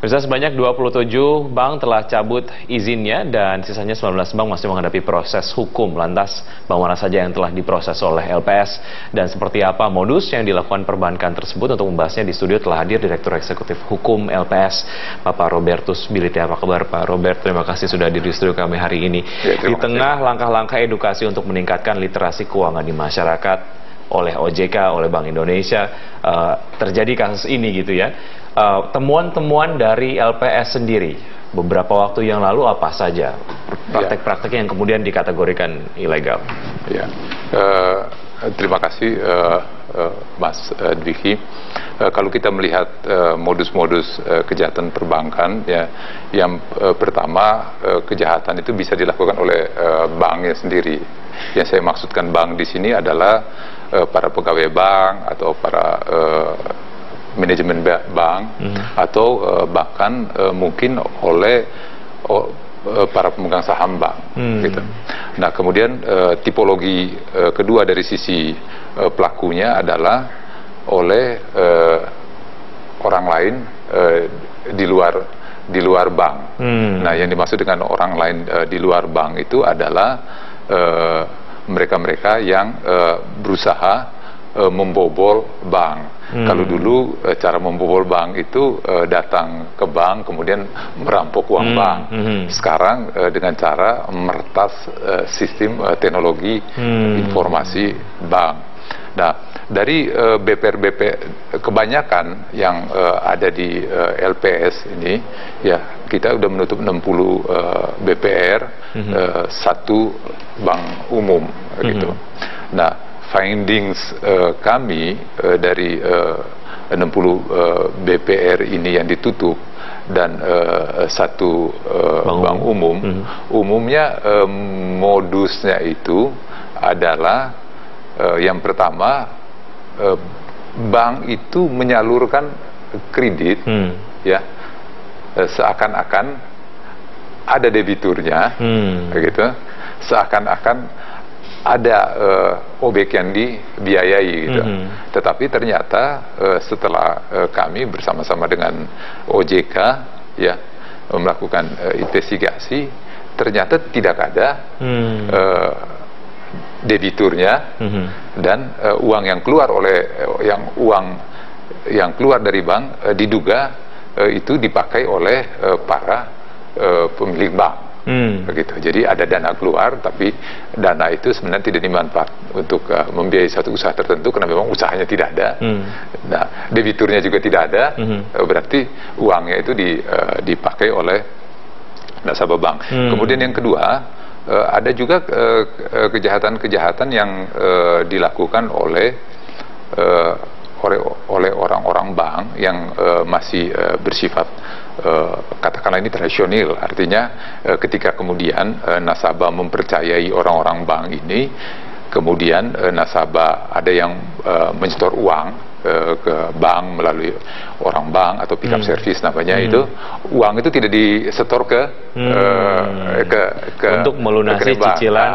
Bisa sebanyak 27 bank telah cabut izinnya dan sisanya 19 bank masih menghadapi proses hukum. Lantas, bank mana saja yang telah diproses oleh LPS dan seperti apa modus yang dilakukan perbankan tersebut? Untuk membahasnya di studio telah hadir Direktur Eksekutif Hukum LPS, Bapak Robertus Bility. Apa kabar Pak Robert? Terima kasih sudah hadir di studio kami hari ini. Di tengah langkah-langkah edukasi untuk meningkatkan literasi keuangan di masyarakat oleh OJK, oleh Bank Indonesia, terjadi kasus ini gitu ya. Temuan-temuan dari LPS sendiri beberapa waktu yang lalu apa saja praktek-praktek yang kemudian dikategorikan ilegal? Ya, terima kasih Mas Dwiki. Kalau kita melihat modus-modus kejahatan perbankan, ya, yang pertama kejahatan itu bisa dilakukan oleh banknya sendiri. Yang saya maksudkan bank di sini adalah para pegawai bank atau para manajemen bank, atau bahkan mungkin oleh para pemegang saham bank. Gitu. Nah, kemudian tipologi kedua dari sisi pelakunya adalah oleh orang lain di luar bank. Nah, yang dimaksud dengan orang lain di luar bank itu adalah mereka-mereka yang berusaha membobol bank. Kalau dulu cara membobol bank itu datang ke bank kemudian merampok uang bank. Sekarang dengan cara meretas sistem teknologi informasi bank. Nah, dari BPR-BPR kebanyakan yang ada di LPS ini, ya kita udah menutup 60 BPR, satu bank umum gitu. Nah, findings kami dari 60 BPR ini yang ditutup dan satu bank umum, umumnya modusnya itu adalah yang pertama, bank itu menyalurkan kredit, ya, seakan-akan ada debiturnya, gitu, seakan-akan ada objek yang dibiayai, gitu. Tetapi ternyata setelah kami bersama-sama dengan OJK, ya, melakukan investigasi, ternyata tidak ada debiturnya, dan uang yang keluar dari bank diduga itu dipakai oleh para pemilik bank. Begitu. Jadi ada dana keluar, tapi dana itu sebenarnya tidak dimanfaat untuk membiayai satu usaha tertentu karena memang usahanya tidak ada. Nah, debiturnya juga tidak ada, berarti uangnya itu dipakai oleh nasabah bank. Kemudian yang kedua, ada juga kejahatan-kejahatan yang dilakukan oleh orang-orang bank yang masih bersifat katakanlah ini tradisional, artinya ketika kemudian nasabah mempercayai orang-orang bank ini, kemudian nasabah ada yang menyetor uang ke bank melalui orang bank atau pick up service namanya, itu uang itu tidak disetor ke untuk melunasi cicilan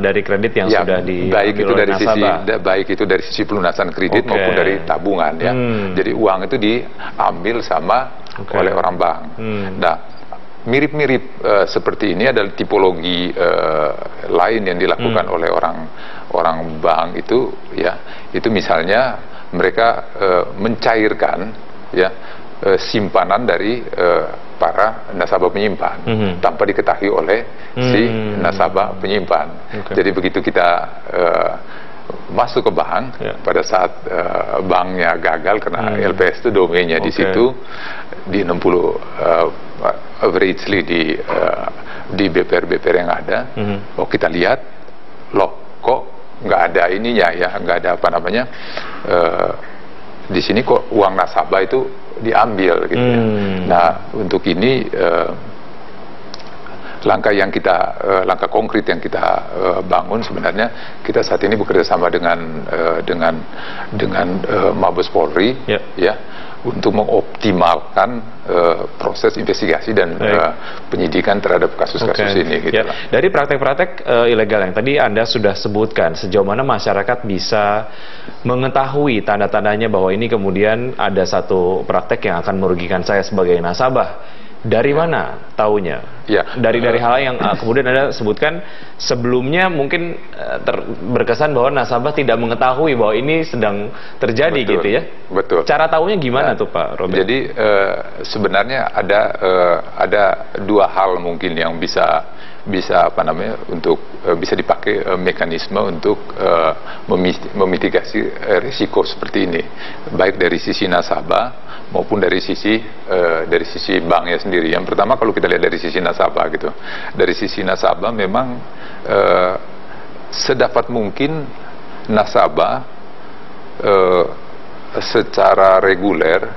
dari kredit yang sudah diambil oleh nasabah. Baik itu dari sisi pelunasan kredit maupun dari tabungan, ya. Jadi uang itu diambil sama oleh orang bank. Nah, mirip-mirip seperti ini adalah tipologi lain yang dilakukan oleh orang bank itu, ya, itu misalnya mereka mencairkan, ya, simpanan dari para nasabah penyimpan tanpa diketahui oleh si nasabah penyimpan. Jadi begitu kita masuk ke bank, pada saat banknya gagal karena LPS itu domainnya di situ, di 60 averagely di BPR-BPR yang ada, kita lihat, loh kok nggak ada ininya, ya, nggak ada apa namanya, di sini kok uang nasabah itu diambil, gitu, ya. Nah, untuk ini langkah konkret yang kita bangun, sebenarnya kita saat ini bekerja sama dengan Mabes Polri, ya, untuk mengoptimalkan proses investigasi dan penyidikan terhadap kasus-kasus ini. Gitu ya. Dari praktek-praktek ilegal yang tadi Anda sudah sebutkan, sejauh mana masyarakat bisa mengetahui tanda-tandanya bahwa ini kemudian ada satu praktek yang akan merugikan saya sebagai nasabah? Dari mana taunya? Ya. Dari hal yang kemudian Anda sebutkan sebelumnya mungkin berkesan bahwa nasabah tidak mengetahui bahwa ini sedang terjadi. Betul, gitu ya. Betul. Cara taunya gimana tuh Pak Robert? Jadi sebenarnya ada dua hal mungkin yang bisa apa namanya untuk bisa dipakai mekanisme untuk memitigasi risiko seperti ini, baik dari sisi nasabah maupun dari sisi banknya sendiri. Yang pertama, kalau kita lihat dari sisi nasabah gitu, dari sisi nasabah memang sedapat mungkin nasabah secara reguler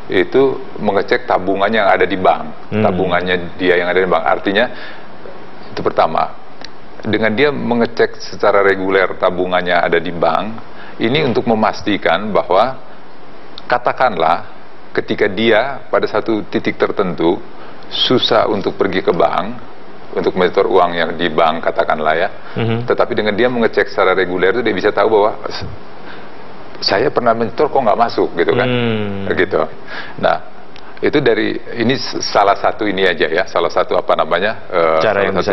itu mengecek tabungan yang ada di bank, tabungannya dia yang ada di bank. Artinya itu pertama, dengan dia mengecek secara reguler tabungannya ada di bank, ini untuk memastikan bahwa katakanlah ketika dia pada satu titik tertentu susah untuk pergi ke bank untuk menyetor uang yang di bank katakanlah ya, tetapi dengan dia mengecek secara reguler itu dia bisa tahu bahwa saya pernah menyetor kok nggak masuk gitu kan, gitu. Nah, itu ini salah satu ini aja ya, salah satu apa namanya cara yang bisa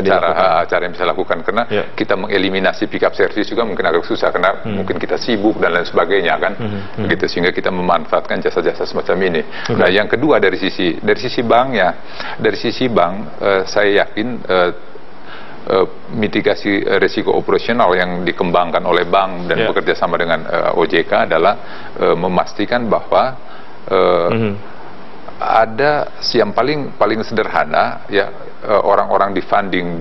dilakukan karena kita mengeliminasi pick up service juga mungkin agak susah karena mungkin kita sibuk dan lain sebagainya kan, begitu, sehingga kita memanfaatkan jasa-jasa semacam ini. Nah, yang kedua dari sisi banknya, dari sisi bank saya yakin mitigasi risiko operasional yang dikembangkan oleh bank dan bekerja sama dengan OJK adalah memastikan bahwa ada yang paling sederhana ya, orang-orang di funding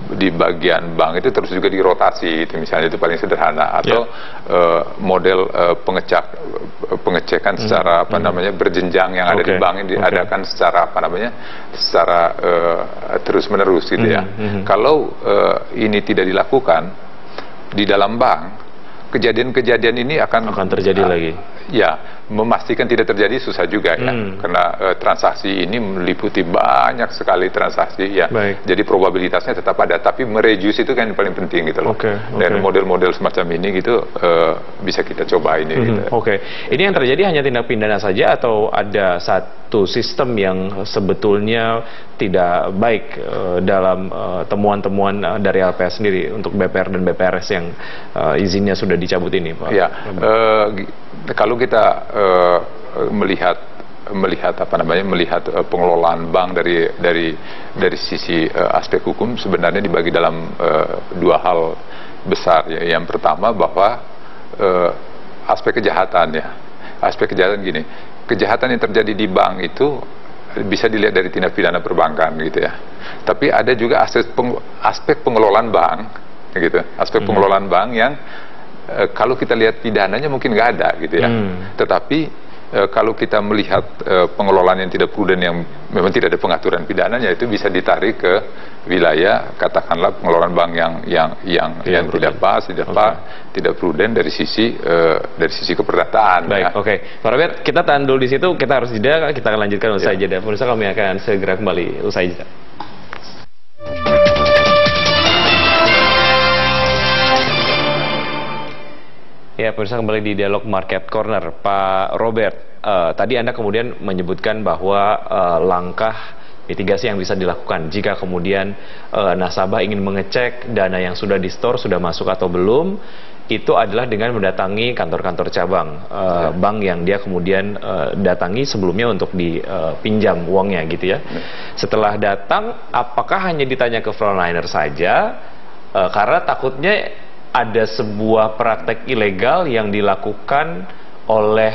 di bagian bank itu terus juga dirotasi, itu misalnya, itu paling sederhana, atau model pengecekan secara apa namanya berjenjang yang ada di bank ini diadakan secara apa namanya secara terus menerus gitu ya. Kalau ini tidak dilakukan di dalam bank, kejadian-kejadian ini akan terjadi lagi. Ya, memastikan tidak terjadi susah juga ya, karena transaksi ini meliputi banyak sekali transaksi ya. Jadi probabilitasnya tetap ada, tapi mereduce itu kan yang paling penting gitu loh. Dan model-model semacam ini gitu bisa kita coba ini. Gitu. Ini yang terjadi hanya tindak pidana saja atau ada satu sistem yang sebetulnya tidak baik dalam temuan-temuan dari LPS sendiri untuk BPR dan BPRS yang izinnya sudah dicabut ini, Pak? Ya, kalau kita melihat apa namanya pengelolaan bank dari sisi aspek hukum, sebenarnya dibagi dalam dua hal besar ya. Yang pertama bahwa aspek kejahatan ya, aspek kejahatan gini, kejahatan yang terjadi di bank itu bisa dilihat dari tindak pidana perbankan gitu ya. Tapi ada juga aspek pengelolaan bank gitu, aspek pengelolaan bank yang kalau kita lihat pidananya mungkin nggak ada gitu ya, tetapi kalau kita melihat pengelolaan yang tidak prudent yang memang tidak ada pengaturan pidananya, itu bisa ditarik ke wilayah katakanlah pengelolaan bank yang tidak pas, tidak prudent dari sisi keperdataan. Baik, Pak Robert, kita tahan dulu di situ, kita harus jeda, kita akan lanjutkan usai jeda. Pemirsa, kami akan segera kembali usai jeda. Ya, pemirsa, kembali di Dialog Market Corner. Pak Robert, tadi Anda kemudian menyebutkan bahwa langkah mitigasi yang bisa dilakukan jika kemudian nasabah ingin mengecek dana yang sudah di-store sudah masuk atau belum, itu adalah dengan mendatangi kantor-kantor cabang bank yang dia kemudian datangi sebelumnya untuk dipinjam uangnya gitu ya. Setelah datang, apakah hanya ditanya ke frontliner saja? Karena takutnya ada sebuah praktek ilegal yang dilakukan oleh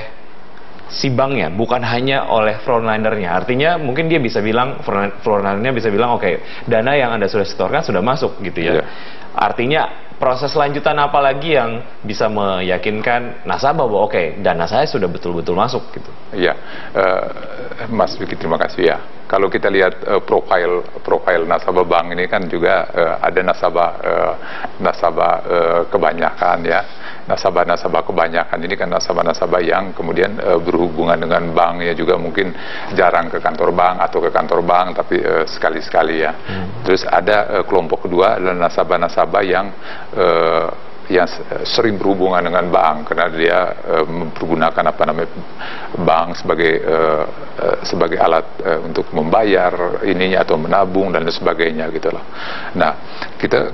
si banknya, bukan hanya oleh frontlinernya. Artinya mungkin dia bisa bilang, frontlinernya bisa bilang, oke, dana yang Anda sudah setorkan sudah masuk gitu ya. Artinya proses lanjutan apa lagi yang bisa meyakinkan nasabah bahwa oke, dana saya sudah betul-betul masuk gitu. Iya, Mas Vicky, terima kasih ya. Kalau kita lihat profil nasabah bank ini kan juga ada nasabah kebanyakan ya, nasabah-nasabah kebanyakan ini kan nasabah-nasabah yang kemudian berhubungan dengan bank ya, juga mungkin jarang ke kantor bank atau ke kantor bank tapi sekali-sekali ya. Terus ada kelompok kedua adalah nasabah-nasabah yang sering berhubungan dengan bank karena dia mempergunakan bank sebagai alat untuk membayar ininya atau menabung dan sebagainya gitu loh. Nah,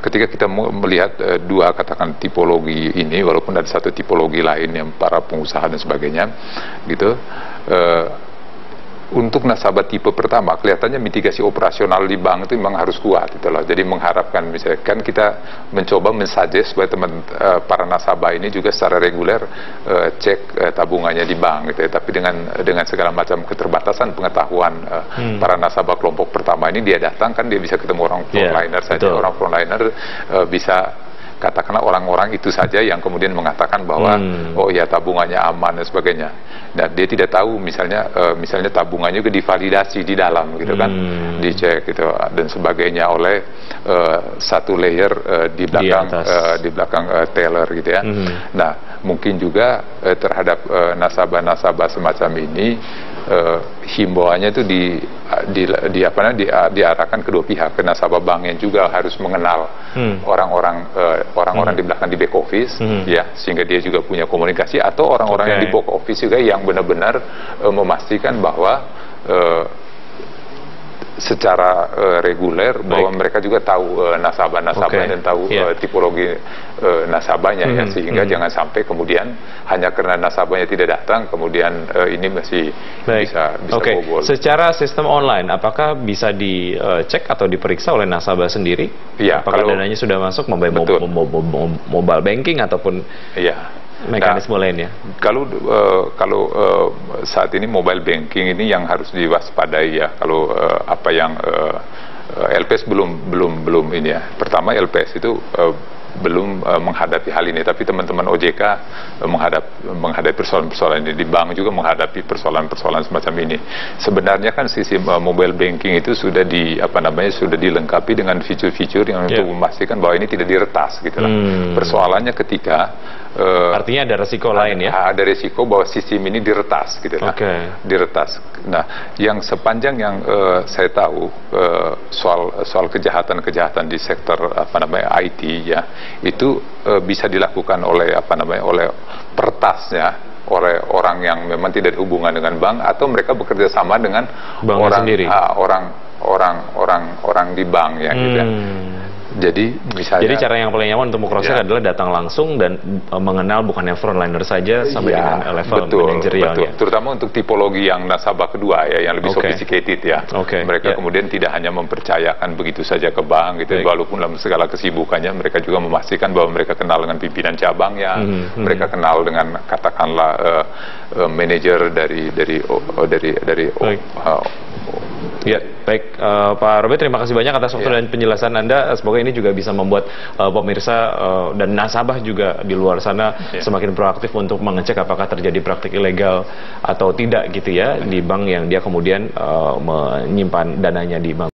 ketika kita melihat dua katakan tipologi ini, walaupun ada satu tipologi lain yang para pengusaha dan sebagainya gitu, untuk nasabah tipe pertama kelihatannya mitigasi operasional di bank itu memang harus kuat gitu loh. Jadi mengharapkan misalkan kita mencoba mensuggest supaya para nasabah ini juga secara reguler cek tabungannya di bank gitu ya. Tapi dengan segala macam keterbatasan pengetahuan para nasabah kelompok pertama ini, dia datang kan dia bisa ketemu orang frontliner saja. Orang frontliner bisa katakanlah orang-orang itu saja yang kemudian mengatakan bahwa oh ya tabungannya aman dan sebagainya. Nah, dia tidak tahu misalnya tabungannya juga divalidasi di dalam gitu kan, dicek gitu dan sebagainya oleh satu layer di belakang teller gitu ya. Nah, mungkin juga terhadap nasabah-nasabah semacam ini himbauannya itu diarahkan kedua pihak. Ke nasabah banknya juga harus mengenal orang-orang di belakang di back office ya, sehingga dia juga punya komunikasi, atau orang-orang yang di back office juga yang benar-benar memastikan bahwa secara reguler bahwa mereka juga tahu nasabah-nasabah dan tahu tipologi nasabahnya ya, sehingga jangan sampai kemudian hanya karena nasabahnya tidak datang kemudian ini masih bisa bobol. Secara sistem online apakah bisa dicek atau diperiksa oleh nasabah sendiri? Ya, apakah dananya sudah masuk mobile banking ataupun mekanisme lainnya? Kalau saat ini mobile banking ini yang harus diwaspadai ya. Kalau apa yang LPS belum ini ya. Pertama, LPS itu belum menghadapi hal ini, tapi teman-teman OJK menghadapi persoalan-persoalan ini. Di bank juga menghadapi persoalan-persoalan semacam ini. Sebenarnya kan sistem mobile banking itu sudah sudah dilengkapi dengan fitur-fitur yang untuk memastikan bahwa ini tidak diretas gitu lah. Persoalannya ketika artinya ada resiko lain ya? Ada resiko bahwa sistem ini diretas gitu lah. Diretas. Nah, yang sepanjang yang saya tahu soal kejahatan di sektor IT ya, itu bisa dilakukan oleh oleh peretasnya, oleh orang yang memang tidak hubungan dengan bank, atau mereka bekerja sama dengan orang di bank ya gitu ya. Jadi cara yang paling nyaman untuk mengcross-check adalah datang langsung dan mengenal bukan yang frontliner saja sampai dengan level manajerialnya. Terutama untuk tipologi yang nasabah kedua ya, yang lebih sophisticated ya. Mereka kemudian tidak hanya mempercayakan begitu saja ke bank gitu, walaupun dalam segala kesibukannya mereka juga memastikan bahwa mereka kenal dengan pimpinan cabangnya, mereka kenal dengan katakanlah manajer dari baik Pak Robert, terima kasih banyak atas waktu dan penjelasan Anda. Semoga ini juga bisa membuat pemirsa dan nasabah juga di luar sana semakin proaktif untuk mengecek apakah terjadi praktik ilegal atau tidak gitu ya di bank yang dia kemudian menyimpan dananya di bank.